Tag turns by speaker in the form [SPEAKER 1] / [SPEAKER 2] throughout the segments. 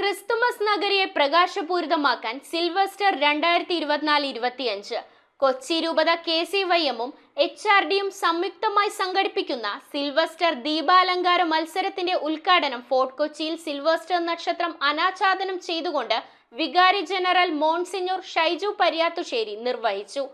[SPEAKER 1] Christmas നഗരിയെ പ്രകാശപൂരിതമാക്കാൻ Sylvester 2024-25 Kochi രൂപത KCYM-ഉം HRD-യും സംയുക്തമായി സംഘടിപ്പിക്കുന്ന സിൽവസ്റ്റർ ദീപാലങ്കാര മത്സരത്തിന്റെ ഉദ്ഘാടനം ഫോർട്ട് കൊച്ചിയിൽ സിൽവസ്റ്റർ നക്ഷത്രം അനാച്ഛാദനം ചെയ്തുകൊണ്ട് വികാരി ജനറൽ മോൺസിഞ്ഞോർ ഷൈജു പരിയാത്തുശ്ശേരി നിർവഹിച്ചു.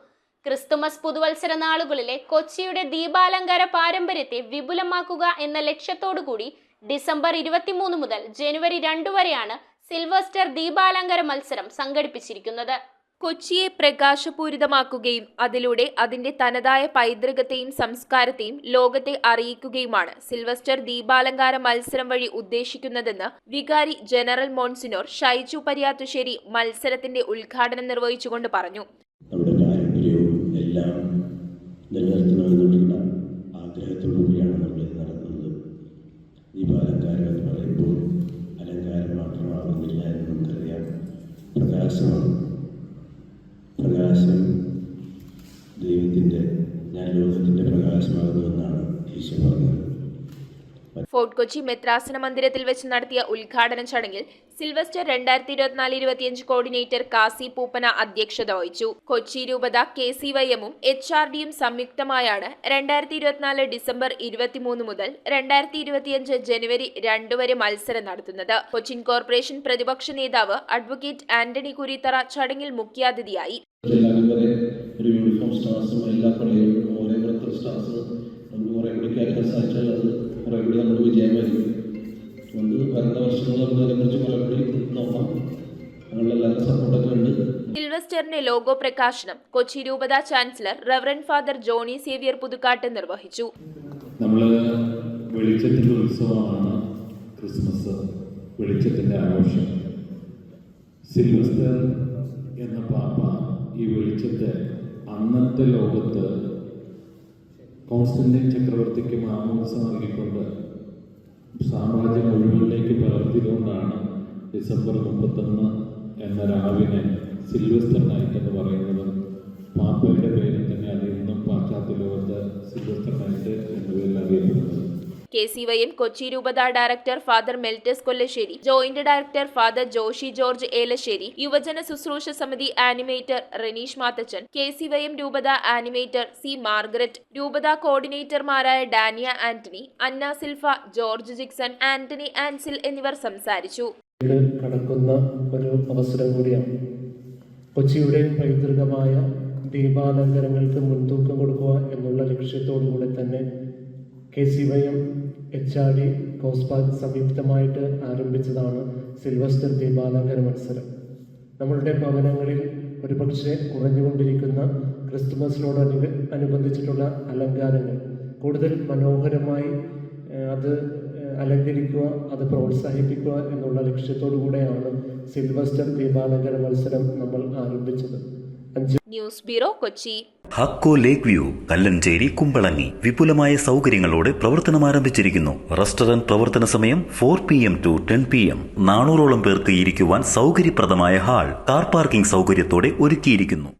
[SPEAKER 1] ക്രിസ്തുമസ് പുതുവത്സര നാളുകളിലെ കൊച്ചിയുടെ ദീപാലങ്കാര പാരമ്പര്യത്തെ വിപുലമാക്കുക എന്ന ലക്ഷ്യത്തോടുകൂടി ഡിസംബർ 23 മുതൽ ജനുവരി 2 വരെയാണ് സിൽവസ്റ്റർ ദീപാലങ്കാര മത്സരം സംഘടിപ്പിച്ചിരിക്കുന്നത്.
[SPEAKER 2] കൊച്ചിയെ പ്രകാശപൂരിതമാക്കുകയും അതിലൂടെ അതിന്റെ തനതായ പൈതൃകത്തെയും സംസ്കാരത്തെയും ലോകത്തെ അറിയിക്കുകയുമാണ് സിൽവസ്റ്റർ ദീപാലങ്കാര മത്സരം വഴി ഉദ്ദേശിക്കുന്നതെന്ന് വികാരി ജനറൽ മോൺസിനോർ ഷൈജു പരിയാത്തുശ്ശേരി മത്സരത്തിന്റെ ഉദ്ഘാടനം നിർവഹിച്ചുകൊണ്ട് പറഞ്ഞു.
[SPEAKER 3] നമ്മുടെ പാരമ്പര്യവും എല്ലാം നിലനിർത്തണമെന്നുള്ള ആഗ്രഹത്തോടുകൂടിയാണ് നമ്മൾ നടത്തുന്നത്. ദീപാലങ്കാരം എന്ന് പറയുമ്പോൾ അലങ്കാരം മാത്രമാകുന്നില്ല എന്ന് നമുക്കറിയാം. പ്രകാശം ദൈവത്തിൻ്റെ ഞാൻ ലോകത്തിൻ്റെ പ്രകാശമാകുന്നുവെന്നാണ് ഈശോ പറഞ്ഞത്.
[SPEAKER 2] ഫോർട്ട് കൊച്ചി മെത്രാസന മന്ദിരത്തിൽ വെച്ച് നടത്തിയ ഉദ്ഘാടന ചടങ്ങിൽ സിൽവസ്റ്റർ 2024-25 കോർഡിനേറ്റർ കാസി പൂപ്പന അധ്യക്ഷത വഹിച്ചു. കൊച്ചി രൂപത KCYM-ഉം HRD-യും സംയുക്തമായാണ് 2024 ഡിസംബർ 23 മുതൽ 2025 ജനുവരി 2 വരെ മത്സരം നടത്തുന്നത്. കൊച്ചിൻ കോർപ്പറേഷൻ പ്രതിപക്ഷ നേതാവ് അഡ്വക്കേറ്റ് ആന്റണി കുരിത്തറ ചടങ്ങിൽ മുഖ്യാതിഥിയായി. സിൽവസ്റ്ററിന്റെ ലോഗോ പ്രകാശനം കൊച്ചി രൂപത chancellor reverend father Johnny Xavier Puthukkattu നിർവഹിച്ചു.
[SPEAKER 4] വെളിച്ചത്തിന്റെ ഉത്സവമാണ് ക്രിസ്മസ്, വെളിച്ചത്തിന്റെ ആഘോഷം. സിൽവസ്റ്റർ എന്ന പാപ്പ ഈ വെളിച്ചത്തെ അന്നത്തെ ലോകത്ത് കോൺസ്റ്റന്റൈൻ ചക്രവർത്തിക്ക് മാമോദിസ നൽകിക്കൊണ്ട് സാമ്രാജ്യം മുഴുവനിലേക്ക് പകർത്തിയതുകൊണ്ടാണ് ഡിസംബർ 31 എന്ന രാവിനെ സിൽവസ്റ്റർ നൈറ്റ് എന്ന് പറയുന്നത്. പാപ്പയുടെ പേരിൽ തന്നെ അത് ഇന്നും പാശ്ചാത്യ ലോകത്ത് സിൽവസ്റ്റർ നൈറ്റ് എന്ന പേരിൽ അറിയപ്പെടുന്നത്.
[SPEAKER 2] KCYM കൊച്ചി രൂപത director father Meltus Kollassery, joint director father Joshy George Elassery, യുവജന ശുശ്രൂഷ സമിതി ആനിമേറ്റർ റനീഷ് മാത്തച്ചൻ, KCYM രൂപത ആനിമേറ്റർ C മാർഗരറ്റ്, രൂപത കോർഡിനേറ്റർമാരായ ഡാനിയ ആന്റണി, അന്ന സിൽഫ, ജോർജ് ജിക്സൺ, ആന്റണി ആൻസിൽ എന്നിവർ സംസാരിച്ചു.
[SPEAKER 5] കടക്കുന്ന ഒരു അവസരം കൂടിയാണ്. കൊച്ചിയുടെ പൈതൃകമായ ദീപാലങ്കാരങ്ങൾക്ക് മുൻതൂക്കം കൊടുക്കുക എന്നുള്ള ലക്ഷ്യത്തോടുകൂടെ തന്നെ KCYM HRD കോസ്പാൽ സംയുക്തമായിട്ട് ആരംഭിച്ചതാണ് സിൽവസ്റ്റർ ദീപാലങ്കാര മത്സരം. നമ്മളുടെ ഭവനങ്ങളിൽ ഒരുപക്ഷെ കുറഞ്ഞുകൊണ്ടിരിക്കുന്ന ക്രിസ്തുമസിനോടനുബന്ധിച്ചിട്ടുള്ള അലങ്കാരങ്ങൾ കൂടുതൽ മനോഹരമായി അത് അലങ്കരിക്കുക, അത് പ്രോത്സാഹിപ്പിക്കുക എന്നുള്ള ലക്ഷ്യത്തോടു കൂടെയാണ് സിൽവസ്റ്റർ ദീപാലങ്കാര മത്സരം നമ്മൾ ആരംഭിച്ചത്.
[SPEAKER 2] News bureau Kochi.
[SPEAKER 6] ഹക്കോ ലേക്ക് വ്യൂ കല്ലഞ്ചേരി കുമ്പളങ്ങി വിപുലമായ സൗകര്യങ്ങളോടെ പ്രവർത്തനം ആരംഭിച്ചിരിക്കുന്നു. റെസ്റ്റോറന്റ് പ്രവർത്തന സമയം 4 PM to 10 PM. 400ഓളം പേർക്ക് ഇരിക്കുവാൻ സൗകര്യപ്രദമായ ഹാൾ, കാർ പാർക്കിംഗ് സൗകര്യത്തോടെ ഒരുക്കിയിരിക്കുന്നു.